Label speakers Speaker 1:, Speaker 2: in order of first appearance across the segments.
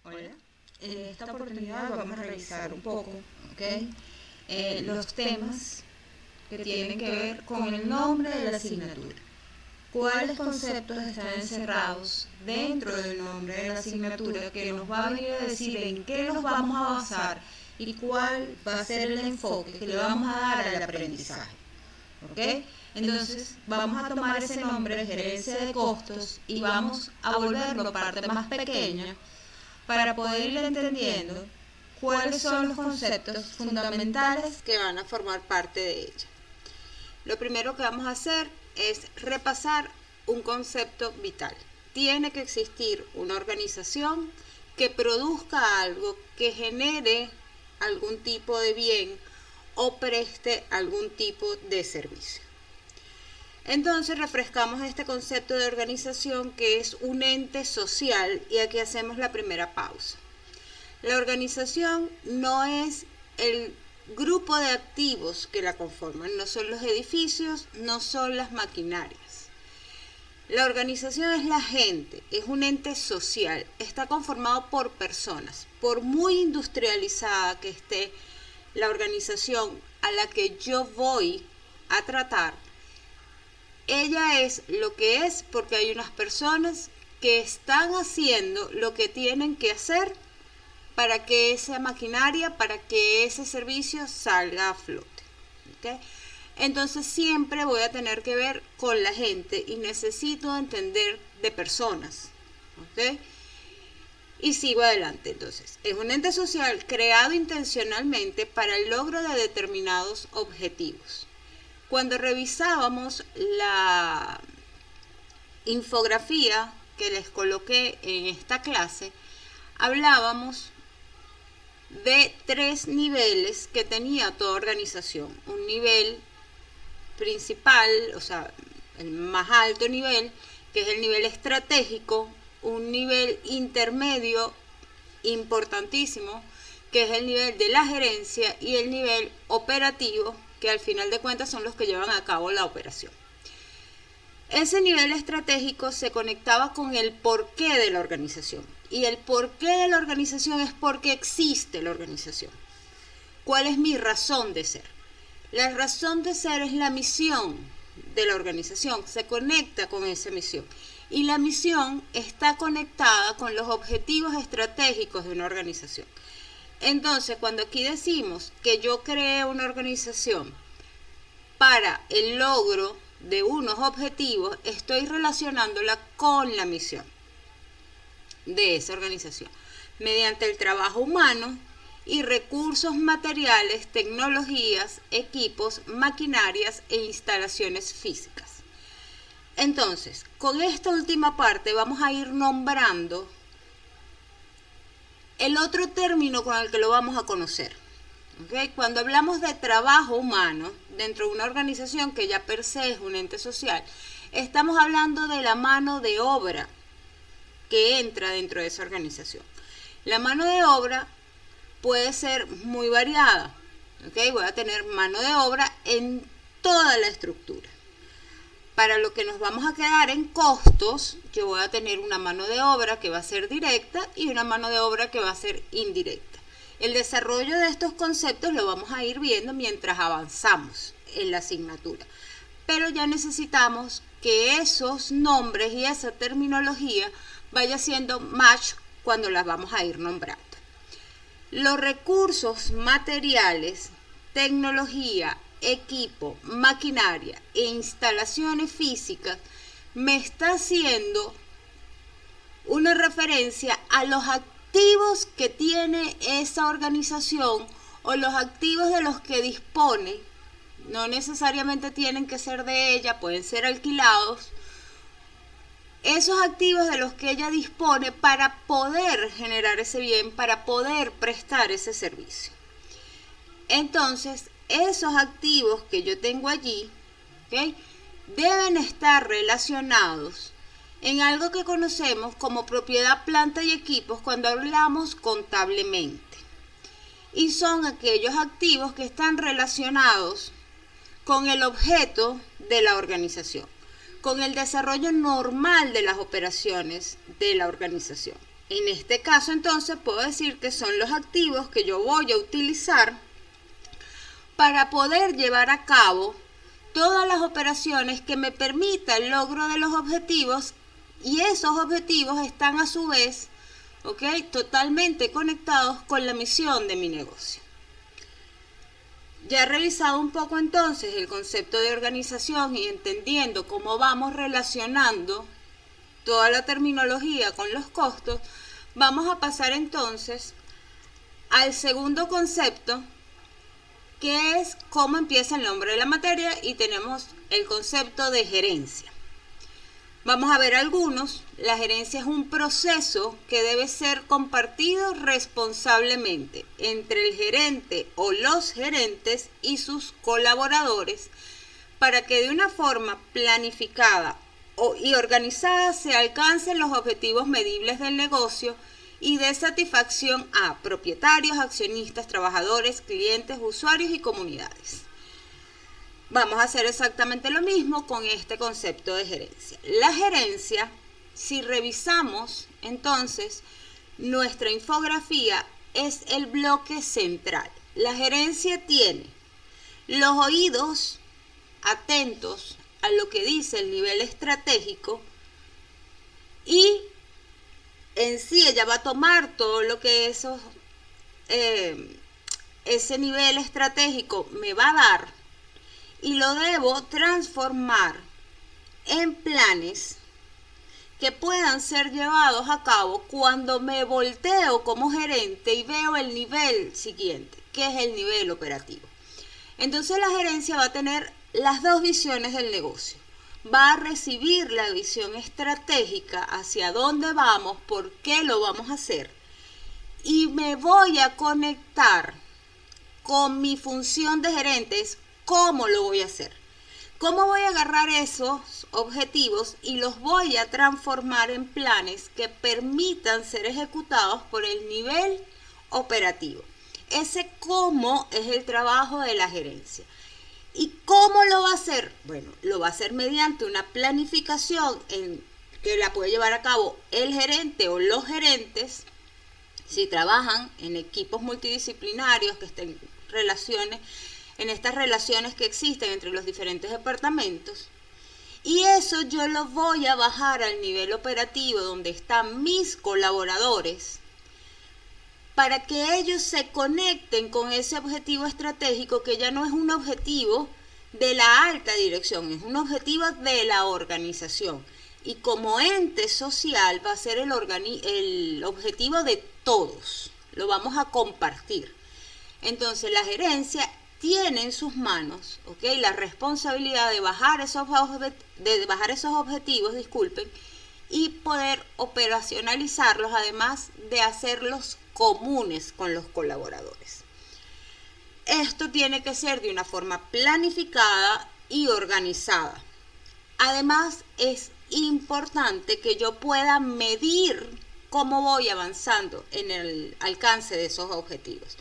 Speaker 1: Hola. En esta oportunidad vamos a revisar un poco, ¿ok? Los temas que tienen que ver con el nombre de la asignatura. ¿Cuáles conceptos están encerrados dentro del nombre de la asignatura que nos va a venir a decir en qué nos vamos a basar y cuál va a ser el enfoque que le vamos a dar al aprendizaje? ¿Ok? Entonces vamos a tomar ese nombre de gerencia de costos y vamos a volverlo parte más pequeña para poder ir entendiendo cuáles son los conceptos fundamentales que van a formar parte de ella. Lo primero que vamos a hacer es repasar un concepto vital. Tiene que existir una organización que produzca algo, que genere algún tipo de bien o preste algún tipo de servicio. Entonces refrescamos este concepto de organización, que es un ente social, y aquí hacemos la primera pausa. La organización no es el grupo de activos que la conforman, no son los edificios, no son las maquinarias. La organización es la gente, es un ente social, está conformado por personas. Por muy industrializada que esté la organización a la que yo voy a tratar, ella es lo que es porque hay unas personas que están haciendo lo que tienen que hacer para que esa maquinaria, para que ese servicio salga a flote. ¿Okay? Entonces siempre voy a tener que ver con la gente y necesito entender de personas. ¿Okay? Y sigo adelante. Entonces, es un ente social creado intencionalmente para el logro de determinados objetivos. Cuando revisábamos la infografía que les coloqué en esta clase, hablábamos de 3 niveles que tenía toda organización. Un nivel principal, o sea, el más alto nivel, que es el nivel estratégico, un nivel intermedio importantísimo, que es el nivel de la gerencia, y el nivel operativo, que al final de cuentas son los que llevan a cabo la operación. Ese nivel estratégico se conectaba con el porqué de la organización. Y el porqué de la organización es porque existe la organización. ¿Cuál es mi razón de ser? La razón de ser es la misión de la organización, se conecta con esa misión. Y la misión está conectada con los objetivos estratégicos de una organización. Entonces, cuando aquí decimos que yo creé una organización para el logro de unos objetivos, estoy relacionándola con la misión de esa organización, mediante el trabajo humano y recursos materiales, tecnologías, equipos, maquinarias e instalaciones físicas. Entonces, con esta última parte vamos a ir nombrando el otro término con el que lo vamos a conocer. ¿Okay? Cuando hablamos de trabajo humano dentro de una organización que ya per se es un ente social, estamos hablando de la mano de obra que entra dentro de esa organización. La mano de obra puede ser muy variada. ¿Okay? Voy a tener mano de obra en toda la estructura. Para lo que nos vamos a quedar en costos, yo voy a tener una mano de obra que va a ser directa y una mano de obra que va a ser indirecta. El desarrollo de estos conceptos lo vamos a ir viendo mientras avanzamos en la asignatura. Pero ya necesitamos que esos nombres y esa terminología vaya siendo match cuando las vamos a ir nombrando. Los recursos materiales, tecnología, equipo, maquinaria e instalaciones físicas me está haciendo una referencia a los activos que tiene esa organización o los activos de los que dispone. No necesariamente tienen que ser de ella, pueden ser alquilados. Esos activos de los que ella dispone para poder generar ese bien, para poder prestar ese servicio. Entonces, esos activos que yo tengo allí, ¿okay?, deben estar relacionados en algo que conocemos como propiedad, planta y equipos cuando hablamos contablemente. Y son aquellos activos que están relacionados con el objeto de la organización, con el desarrollo normal de las operaciones de la organización. En este caso, entonces, puedo decir que son los activos que yo voy a utilizar para poder llevar a cabo todas las operaciones que me permitan el logro de los objetivos, y esos objetivos están a su vez, totalmente conectados con la misión de mi negocio. Ya he revisado un poco entonces el concepto de organización y entendiendo cómo vamos relacionando toda la terminología con los costos, vamos a pasar entonces al segundo concepto, que es cómo empieza el nombre de la materia, y tenemos el concepto de gerencia. Vamos a ver algunos. La gerencia es un proceso que debe ser compartido responsablemente entre el gerente o los gerentes y sus colaboradores para que de una forma planificada y organizada se alcancen los objetivos medibles del negocio y de satisfacción a propietarios, accionistas, trabajadores, clientes, usuarios y comunidades. Vamos a hacer exactamente lo mismo con este concepto de gerencia. La gerencia, si revisamos entonces nuestra infografía, es el bloque central. La gerencia tiene los oídos atentos a lo que dice el nivel estratégico, y en sí ella va a tomar todo lo que ese nivel estratégico me va a dar y lo debo transformar en planes que puedan ser llevados a cabo cuando me volteo como gerente y veo el nivel siguiente, que es el nivel operativo. Entonces la gerencia va a tener las dos visiones del negocio. Va a recibir la visión estratégica hacia dónde vamos, por qué lo vamos a hacer, y me voy a conectar con mi función de gerente, es cómo lo voy a hacer. ¿Cómo voy a agarrar esos objetivos y los voy a transformar en planes que permitan ser ejecutados por el nivel operativo? Ese cómo es el trabajo de la gerencia. ¿Y cómo lo va a hacer? Bueno, lo va a hacer mediante una planificación que la puede llevar a cabo el gerente o los gerentes, si trabajan en equipos multidisciplinarios que estén en estas relaciones que existen entre los diferentes departamentos. Y eso yo lo voy a bajar al nivel operativo donde están mis colaboradores, para que ellos se conecten con ese objetivo estratégico, que ya no es un objetivo de la alta dirección, es un objetivo de la organización. Y como ente social va a ser el objetivo de todos, lo vamos a compartir. Entonces la gerencia tiene en sus manos, la responsabilidad de bajar esos objetivos, y poder operacionalizarlos, además de hacerlos comunes con los colaboradores. Esto tiene que ser de una forma planificada y organizada. Además, es importante que yo pueda medir cómo voy avanzando en el alcance de esos objetivos.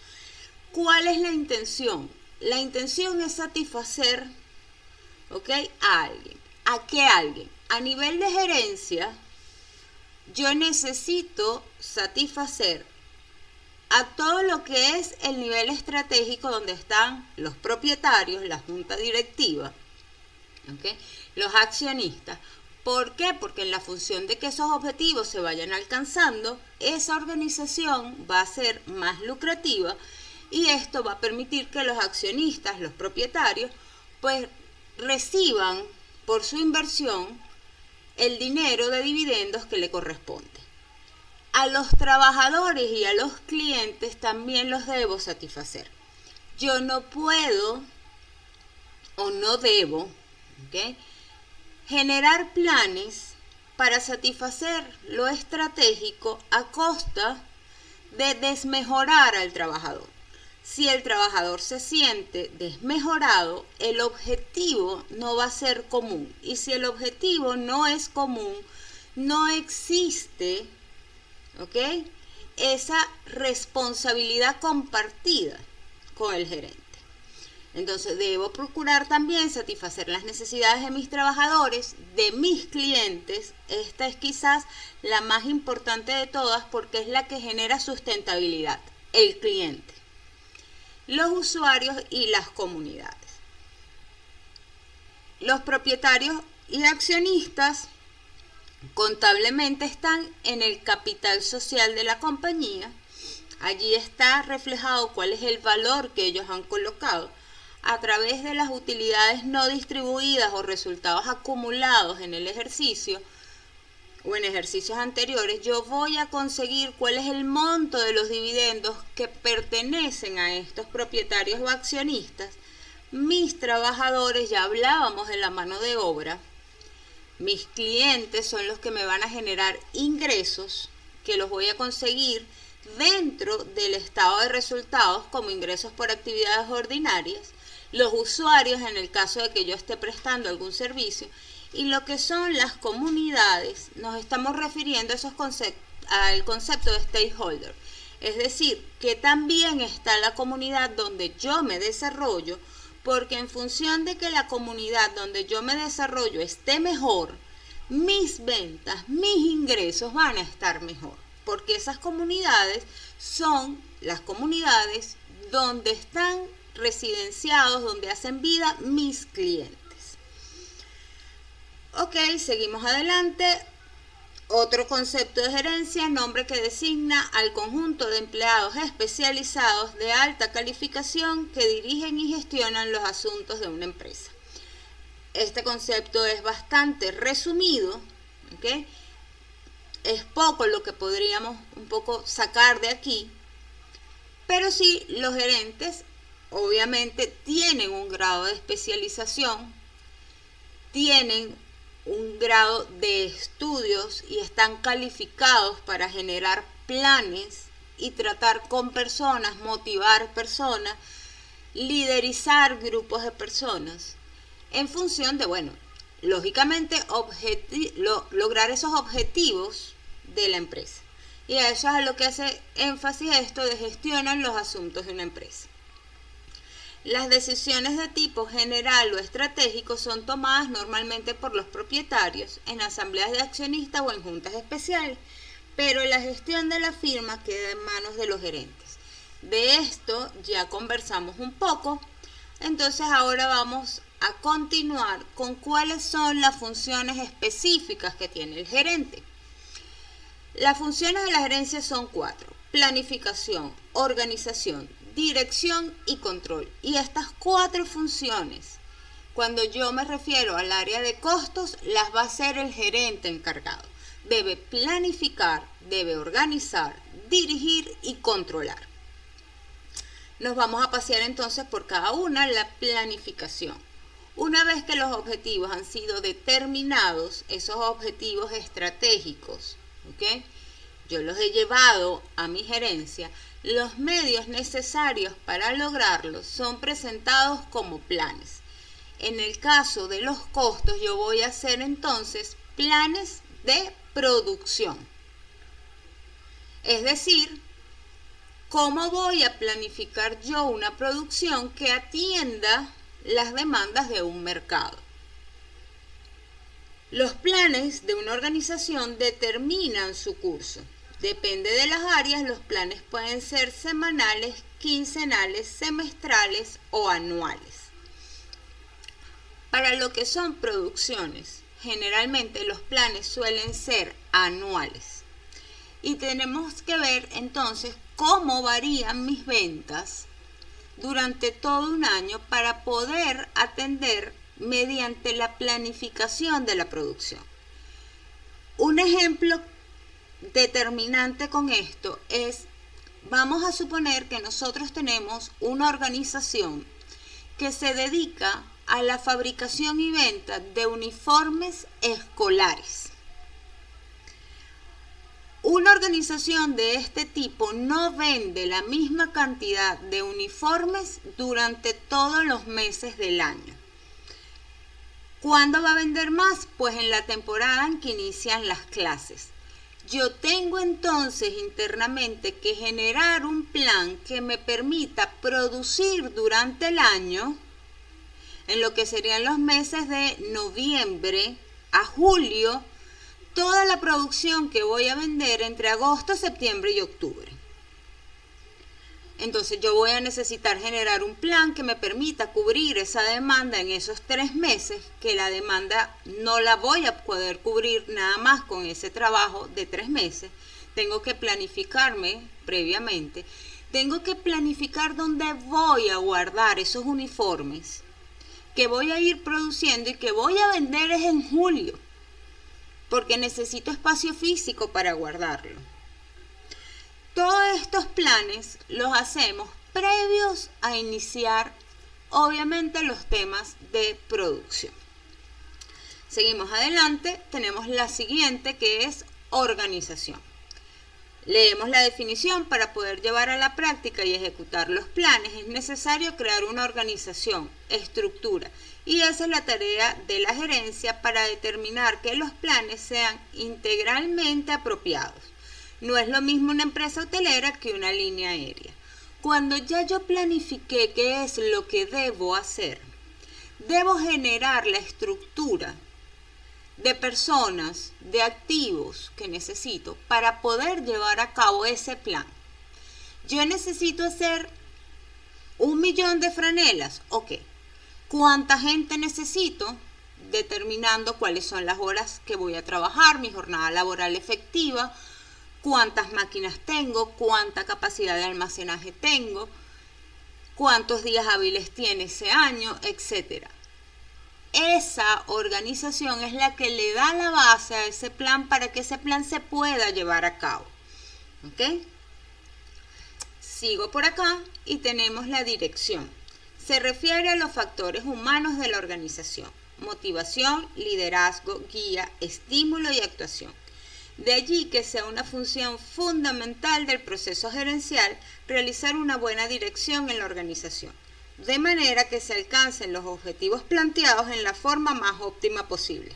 Speaker 1: ¿Cuál es la intención? La intención es satisfacer, a alguien. ¿A qué alguien? A nivel de gerencia, yo necesito satisfacer a todo lo que es el nivel estratégico, donde están los propietarios, la junta directiva, los accionistas. ¿Por qué? Porque en la función de que esos objetivos se vayan alcanzando, esa organización va a ser más lucrativa, y esto va a permitir que los accionistas, los propietarios, pues reciban por su inversión el dinero de dividendos que le corresponde. A los trabajadores y a los clientes también los debo satisfacer. Yo no puedo o no debo generar planes para satisfacer lo estratégico a costa de desmejorar al trabajador. Si el trabajador se siente desmejorado, el objetivo no va a ser común. Y si el objetivo no es común, no existe esa responsabilidad compartida con el gerente. Entonces debo procurar también satisfacer las necesidades de mis trabajadores, de mis clientes. Esta es quizás la más importante de todas porque es la que genera sustentabilidad, el cliente, los usuarios y las comunidades. Los propietarios y accionistas contablemente están en el capital social de la compañía. Allí está reflejado cuál es el valor que ellos han colocado. A través de las utilidades no distribuidas o resultados acumulados en el ejercicio o en ejercicios anteriores, yo voy a conseguir cuál es el monto de los dividendos que pertenecen a estos propietarios o accionistas. Mis trabajadores, ya hablábamos de la mano de obra, mis clientes son los que me van a generar ingresos que los voy a conseguir dentro del estado de resultados como ingresos por actividades ordinarias, los usuarios en el caso de que yo esté prestando algún servicio y lo que son las comunidades. Nos estamos refiriendo a al concepto de stakeholder, es decir, que también está la comunidad donde yo me desarrollo, porque en función de que la comunidad donde yo me desarrollo esté mejor, mis ventas, mis ingresos van a estar mejor, porque esas comunidades son las comunidades donde están residenciados, donde hacen vida mis clientes. Ok, seguimos adelante. Otro concepto de gerencia, nombre que designa al conjunto de empleados especializados de alta calificación que dirigen y gestionan los asuntos de una empresa. Este concepto es bastante resumido, ¿okay? Es poco lo que podríamos un poco sacar de aquí, pero sí los gerentes obviamente tienen un grado de especialización, tienen un grado de estudios y están calificados para generar planes y tratar con personas, motivar personas, liderizar grupos de personas en función de, bueno, lógicamente lograr esos objetivos de la empresa. Y a eso es a lo que hace énfasis esto de gestionar los asuntos de una empresa. Las decisiones de tipo general o estratégico son tomadas normalmente por los propietarios en asambleas de accionistas o en juntas especiales, pero la gestión de la firma queda en manos de los gerentes. De esto ya conversamos un poco, entonces ahora vamos a continuar con cuáles son las funciones específicas que tiene el gerente. Las funciones de la gerencia son 4: planificación, organización, dirección y control. Y estas 4 funciones, cuando yo me refiero al área de costos, las va a hacer el gerente encargado. Debe planificar, debe organizar, dirigir y controlar. Nos vamos a pasear entonces por cada una. La planificación. Una vez que los objetivos han sido determinados, esos objetivos estratégicos, ¿ok? Yo los he llevado a mi gerencia. Los medios necesarios para lograrlos son presentados como planes. En el caso de los costos, yo voy a hacer entonces planes de producción. Es decir, ¿cómo voy a planificar yo una producción que atienda las demandas de un mercado? Los planes de una organización determinan su curso. Depende de las áreas, los planes pueden ser semanales, quincenales, semestrales o anuales. Para lo que son producciones, generalmente los planes suelen ser anuales. Y tenemos que ver entonces cómo varían mis ventas durante todo un año para poder atender mediante la planificación de la producción. Un ejemplo determinante con esto es, vamos a suponer que nosotros tenemos una organización que se dedica a la fabricación y venta de uniformes escolares. Una organización de este tipo no vende la misma cantidad de uniformes durante todos los meses del año. ¿Cuándo va a vender más? Pues en la temporada en que inician las clases. Yo tengo entonces internamente que generar un plan que me permita producir durante el año en lo que serían los meses de noviembre a julio, toda la producción que voy a vender entre agosto, septiembre y octubre. Entonces yo voy a necesitar generar un plan que me permita cubrir esa demanda en esos 3 meses, que la demanda no la voy a poder cubrir nada más con ese trabajo de 3 meses. Tengo que planificarme previamente. Tengo que planificar dónde voy a guardar esos uniformes que voy a ir produciendo y que voy a vender es en julio, porque necesito espacio físico para guardarlo. Todos estos planes los hacemos previos a iniciar, obviamente, los temas de producción. Seguimos adelante, tenemos la siguiente, que es organización. Leemos la definición. Para poder llevar a la práctica y ejecutar los planes es necesario crear una organización, estructura, y esa es la tarea de la gerencia para determinar que los planes sean integralmente apropiados. No es lo mismo una empresa hotelera que una línea aérea. Cuando ya yo planifiqué qué es lo que debo hacer, debo generar la estructura de personas, de activos que necesito para poder llevar a cabo ese plan. Yo necesito hacer 1 millón de franelas. Ok. ¿Cuánta gente necesito? Determinando cuáles son las horas que voy a trabajar, mi jornada laboral efectiva, cuántas máquinas tengo, cuánta capacidad de almacenaje tengo, cuántos días hábiles tiene ese año, etc. Esa organización es la que le da la base a ese plan para que ese plan se pueda llevar a cabo. ¿Ok? Sigo por acá y tenemos la dirección. Se refiere a los factores humanos de la organización: motivación, liderazgo, guía, estímulo y actuación. De allí que sea una función fundamental del proceso gerencial realizar una buena dirección en la organización, de manera que se alcancen los objetivos planteados en la forma más óptima posible.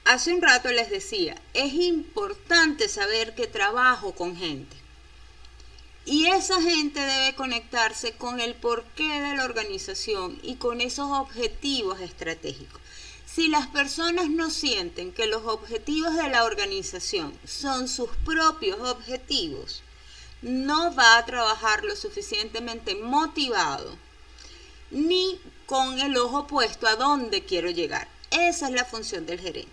Speaker 1: Hace un rato les decía, es importante saber que trabajo con gente. Y esa gente debe conectarse con el porqué de la organización y con esos objetivos estratégicos. Si las personas no sienten que los objetivos de la organización son sus propios objetivos, no va a trabajar lo suficientemente motivado ni con el ojo puesto a dónde quiero llegar. Esa es la función del gerente.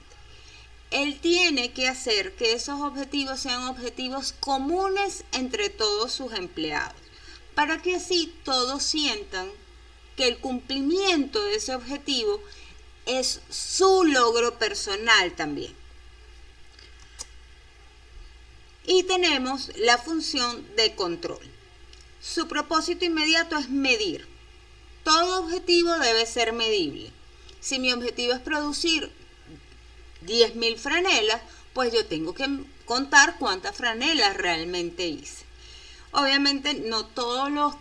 Speaker 1: Él tiene que hacer que esos objetivos sean objetivos comunes entre todos sus empleados, para que así todos sientan que el cumplimiento de ese objetivo es su logro personal también. Y tenemos la función de control. Su propósito inmediato es medir. Todo objetivo debe ser medible. Si mi objetivo es producir 10.000 franelas, pues yo tengo que contar cuántas franelas realmente hice. Obviamente no todos los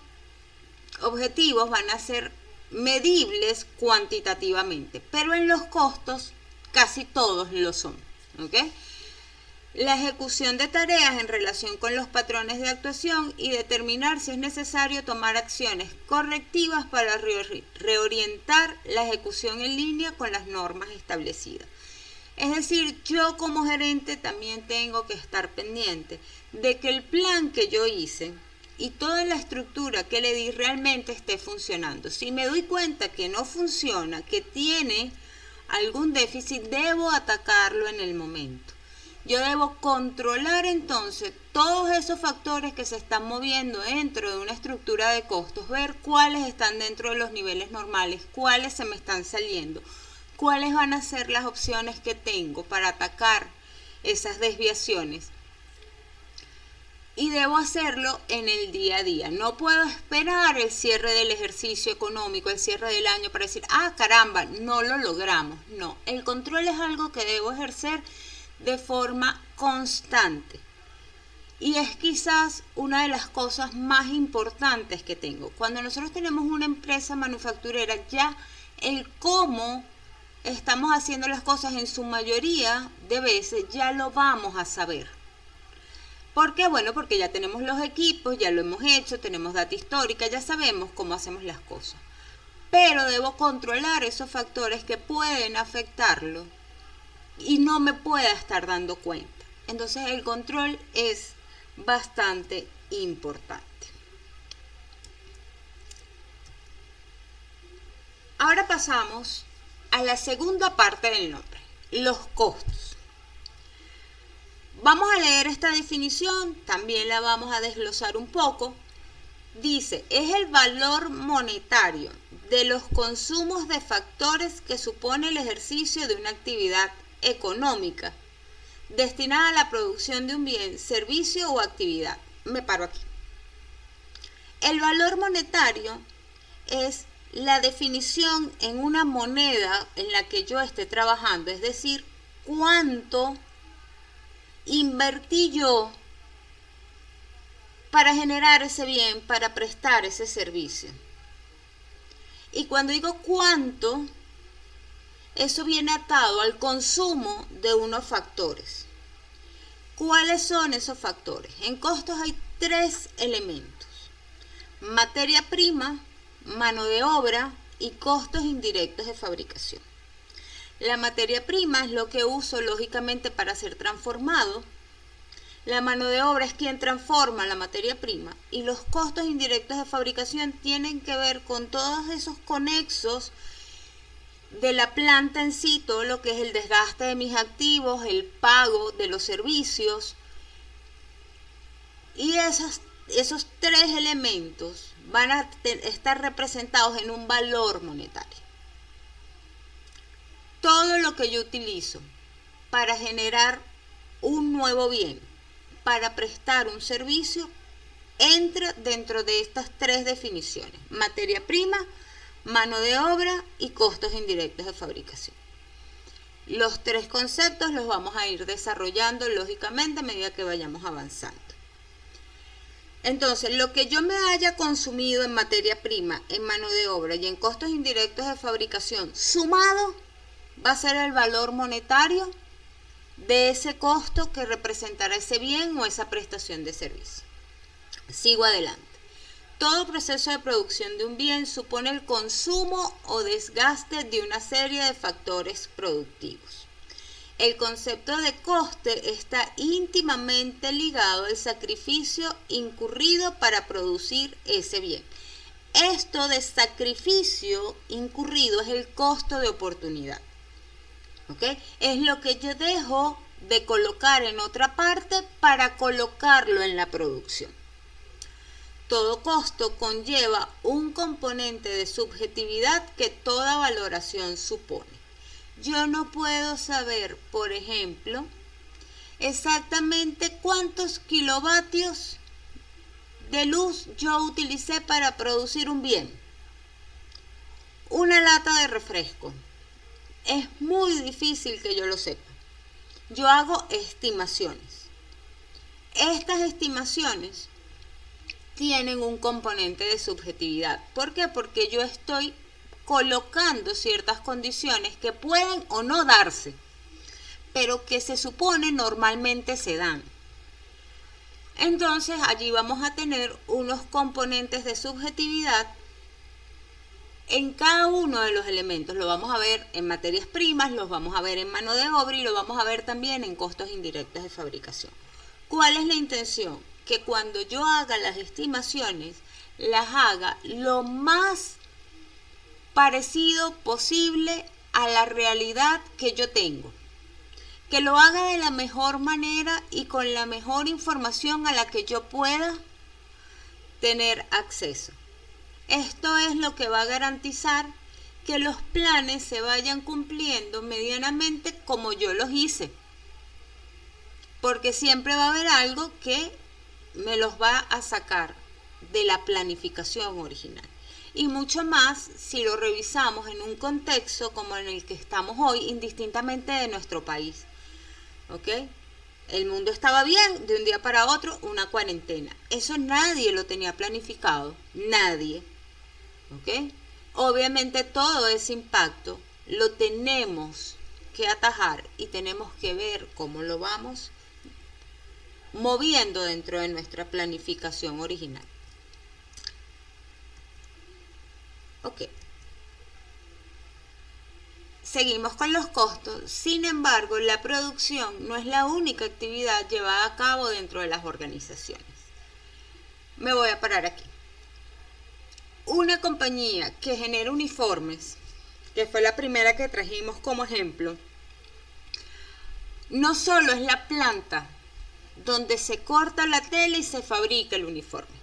Speaker 1: objetivos van a ser medibles cuantitativamente, pero en los costos casi todos lo son. ¿Ok? La ejecución de tareas en relación con los patrones de actuación y determinar si es necesario tomar acciones correctivas para reorientar la ejecución en línea con las normas establecidas. Es decir, yo como gerente también tengo que estar pendiente de que el plan que yo hice y toda la estructura que le di realmente esté funcionando. Si me doy cuenta que no funciona, que tiene algún déficit, debo atacarlo en el momento. Yo debo controlar entonces todos esos factores que se están moviendo dentro de una estructura de costos, ver cuáles están dentro de los niveles normales, cuáles se me están saliendo, cuáles van a ser las opciones que tengo para atacar esas desviaciones. Y debo hacerlo en el día a día. No puedo esperar el cierre del ejercicio económico, el cierre del año para decir, caramba, no lo logramos. No, el control es algo que debo ejercer de forma constante. Y es quizás una de las cosas más importantes que tengo. Cuando nosotros tenemos una empresa manufacturera, ya el cómo estamos haciendo las cosas en su mayoría de veces ya lo vamos a saber. ¿Por qué? Bueno, porque ya tenemos los equipos, ya lo hemos hecho, tenemos data histórica, ya sabemos cómo hacemos las cosas. pero debo controlar esos factores que pueden afectarlo y no me pueda estar dando cuenta. Entonces el control es bastante importante. Ahora pasamos a la segunda parte del nombre, los costos. Vamos a leer esta definición, también la vamos a desglosar un poco. Dice, es el valor monetario de los consumos de factores que supone el ejercicio de una actividad económica destinada a la producción de un bien, servicio o actividad. Me paro aquí. El valor monetario es la definición en una moneda en la que yo esté trabajando, es decir, cuánto invertí yo para generar ese bien, para prestar ese servicio. Y cuando digo cuánto, eso viene atado al consumo de unos factores. ¿Cuáles son esos factores? En costos hay 3 elementos: materia prima, mano de obra y costos indirectos de fabricación. La materia prima es lo que uso lógicamente para ser transformado. La mano de obra es quien transforma la materia prima y los costos indirectos de fabricación tienen que ver con todos esos conexos de la planta en sí, todo lo que es el desgaste de mis activos, el pago de los servicios. Y esos 3 elementos van a estar representados en un valor monetario. Todo lo que yo utilizo para generar un nuevo bien, para prestar un servicio, entra dentro de estas 3 definiciones: materia prima, mano de obra y costos indirectos de fabricación. Los 3 conceptos los vamos a ir desarrollando lógicamente a medida que vayamos avanzando. Entonces, lo que yo me haya consumido en materia prima, en mano de obra y en costos indirectos de fabricación sumado va a ser el valor monetario de ese costo que representará ese bien o esa prestación de servicio. Sigo adelante. Todo proceso de producción de un bien supone el consumo o desgaste de una serie de factores productivos. El concepto de coste está íntimamente ligado al sacrificio incurrido para producir ese bien. Esto de sacrificio incurrido es el costo de oportunidad. ¿Okay? Es lo que yo dejo de colocar en otra parte para colocarlo en la producción. Todo costo conlleva un componente de subjetividad que toda valoración supone. Yo no puedo saber, por ejemplo, exactamente cuántos kilovatios de luz yo utilicé para producir un bien. Una lata de refresco. Es muy difícil que yo lo sepa. Yo hago estimaciones. Estas estimaciones tienen un componente de subjetividad. ¿Por qué? Porque yo estoy colocando ciertas condiciones que pueden o no darse, pero que se supone normalmente se dan. Entonces allí vamos a tener unos componentes de subjetividad en cada uno de los elementos. Lo vamos a ver en materias primas, los vamos a ver en mano de obra y lo vamos a ver también en costos indirectos de fabricación. ¿Cuál es la intención? Que cuando yo haga las estimaciones, las haga lo más parecido posible a la realidad que yo tengo. Que lo haga de la mejor manera y con la mejor información a la que yo pueda tener acceso. Esto es lo que va a garantizar que los planes se vayan cumpliendo medianamente como yo los hice. Porque siempre va a haber algo que me los va a sacar de la planificación original. Y mucho más si lo revisamos en un contexto como en el que estamos hoy, indistintamente de nuestro país. ¿Ok? El mundo estaba bien, de un día para otro, una cuarentena. Eso nadie lo tenía planificado, nadie. ¿Ok? Obviamente todo ese impacto lo tenemos que atajar y tenemos que ver cómo lo vamos moviendo dentro de nuestra planificación original. Ok, seguimos con los costos. Sin embargo, la producción no es la única actividad llevada a cabo dentro de las organizaciones. Me voy a parar aquí. Una compañía que genera uniformes, que fue la primera que trajimos como ejemplo, no solo es la planta donde se corta la tela y se fabrica el uniforme.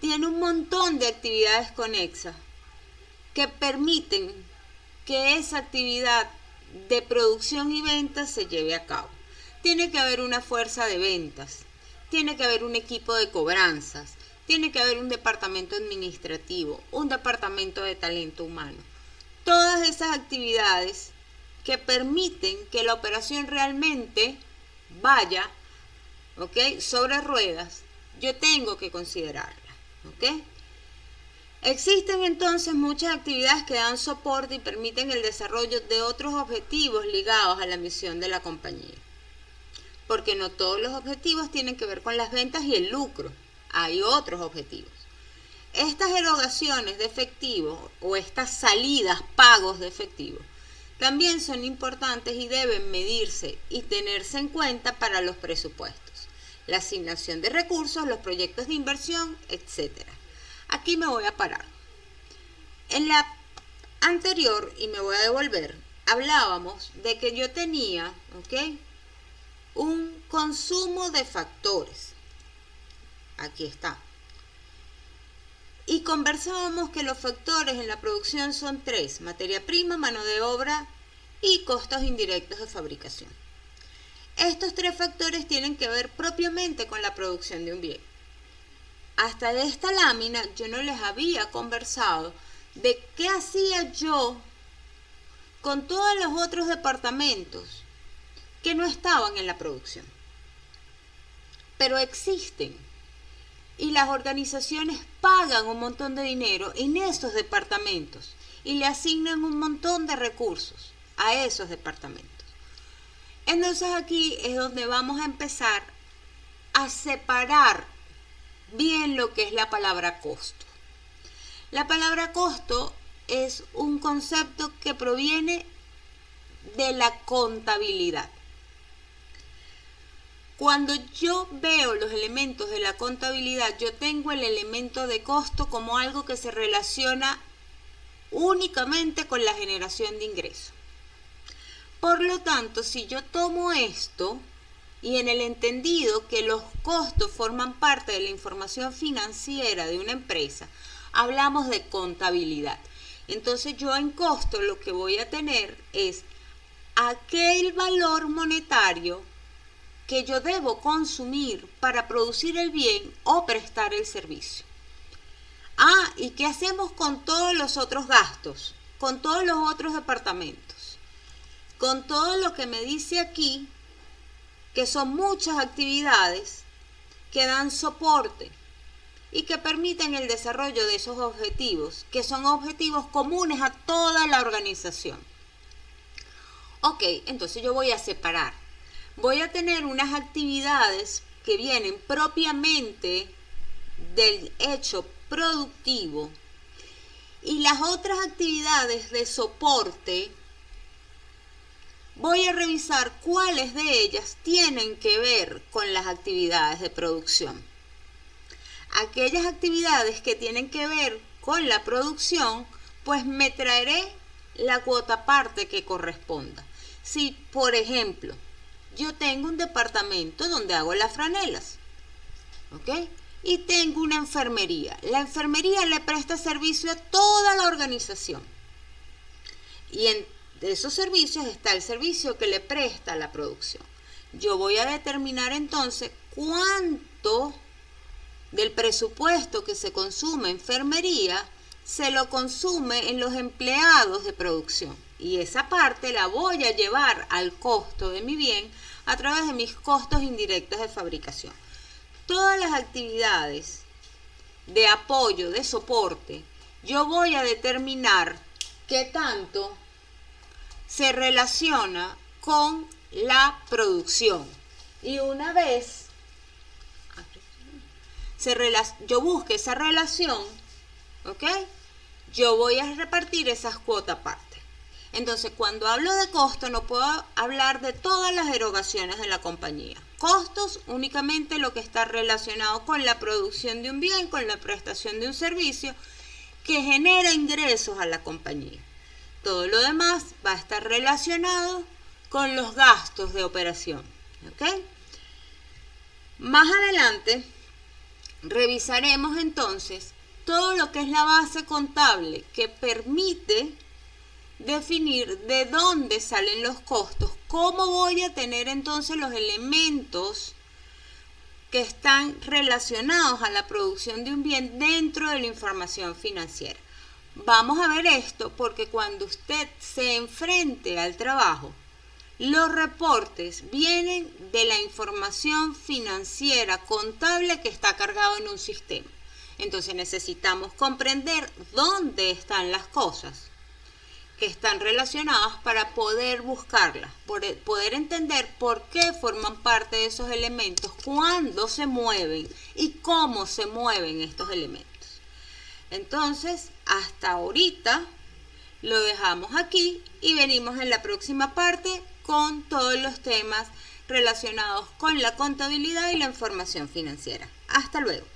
Speaker 1: Tiene un montón de actividades conexas que permiten que esa actividad de producción y ventas se lleve a cabo. Tiene que haber una fuerza de ventas, tiene que haber un equipo de cobranzas, tiene que haber un departamento administrativo, un departamento de talento humano. Todas esas actividades que permiten que la operación realmente vaya, ¿ok?, sobre ruedas, yo tengo que considerarla, ¿ok? Existen entonces muchas actividades que dan soporte y permiten el desarrollo de otros objetivos ligados a la misión de la compañía. Porque no todos los objetivos tienen que ver con las ventas y el lucro. Hay otros objetivos. Estas erogaciones de efectivo o estas salidas, pagos de efectivo, también son importantes y deben medirse y tenerse en cuenta para los presupuestos, la asignación de recursos, los proyectos de inversión, etc. Aquí me voy a parar. En la anterior, y me voy a devolver, hablábamos de que yo tenía, ¿ok?, un consumo de factores. Aquí está. Y conversábamos que los factores en la producción son 3: materia prima, mano de obra y costos indirectos de fabricación. Estos 3 factores tienen que ver propiamente con la producción de un bien. Hasta de esta lámina yo no les había conversado de qué hacía yo con todos los otros departamentos que no estaban en la producción. Pero existen. Y las organizaciones pagan un montón de dinero en esos departamentos y le asignan un montón de recursos a esos departamentos. Entonces aquí es donde vamos a empezar a separar bien lo que es la palabra costo. La palabra costo es un concepto que proviene de la contabilidad. Cuando yo veo los elementos de la contabilidad, yo tengo el elemento de costo como algo que se relaciona únicamente con la generación de ingresos. Por lo tanto, si yo tomo esto y en el entendido que los costos forman parte de la información financiera de una empresa, hablamos de contabilidad. Entonces yo en costo lo que voy a tener es aquel valor monetario que yo debo consumir para producir el bien o prestar el servicio. ¿Y qué hacemos con todos los otros gastos? Con todos los otros departamentos. Con todo lo que me dice aquí, que son muchas actividades que dan soporte y que permiten el desarrollo de esos objetivos, que son objetivos comunes a toda la organización. Ok, entonces yo voy a separar. Voy a tener unas actividades que vienen propiamente del hecho productivo y las otras actividades de soporte. Voy a revisar cuáles de ellas tienen que ver con las actividades de producción. Aquellas actividades que tienen que ver con la producción, pues me traeré la cuota parte que corresponda. Si, por ejemplo, yo tengo un departamento donde hago las franelas, ¿ok? Y tengo una enfermería. La enfermería le presta servicio a toda la organización. Y en esos servicios está el servicio que le presta a la producción. Yo voy a determinar entonces cuánto del presupuesto que se consume en enfermería se lo consume en los empleados de producción. Y esa parte la voy a llevar al costo de mi bien a través de mis costos indirectos de fabricación. Todas las actividades de apoyo, de soporte, yo voy a determinar qué tanto se relaciona con la producción. Y una vez yo busque esa relación, ¿ok?, yo voy a repartir esas cuotas aparte. Entonces, cuando hablo de costo, no puedo hablar de todas las erogaciones de la compañía. Costos, únicamente lo que está relacionado con la producción de un bien, con la prestación de un servicio, que genera ingresos a la compañía. Todo lo demás va a estar relacionado con los gastos de operación. ¿Ok? Más adelante, revisaremos entonces todo lo que es la base contable que permite definir de dónde salen los costos, cómo voy a tener entonces los elementos que están relacionados a la producción de un bien dentro de la información financiera. Vamos a ver esto porque cuando usted se enfrente al trabajo, los reportes vienen de la información financiera contable que está cargado en un sistema. Entonces necesitamos comprender dónde están las cosas que están relacionadas para poder buscarlas, poder entender por qué forman parte de esos elementos, cuándo se mueven y cómo se mueven estos elementos. Entonces, hasta ahorita lo dejamos aquí y venimos en la próxima parte con todos los temas relacionados con la contabilidad y la información financiera. Hasta luego.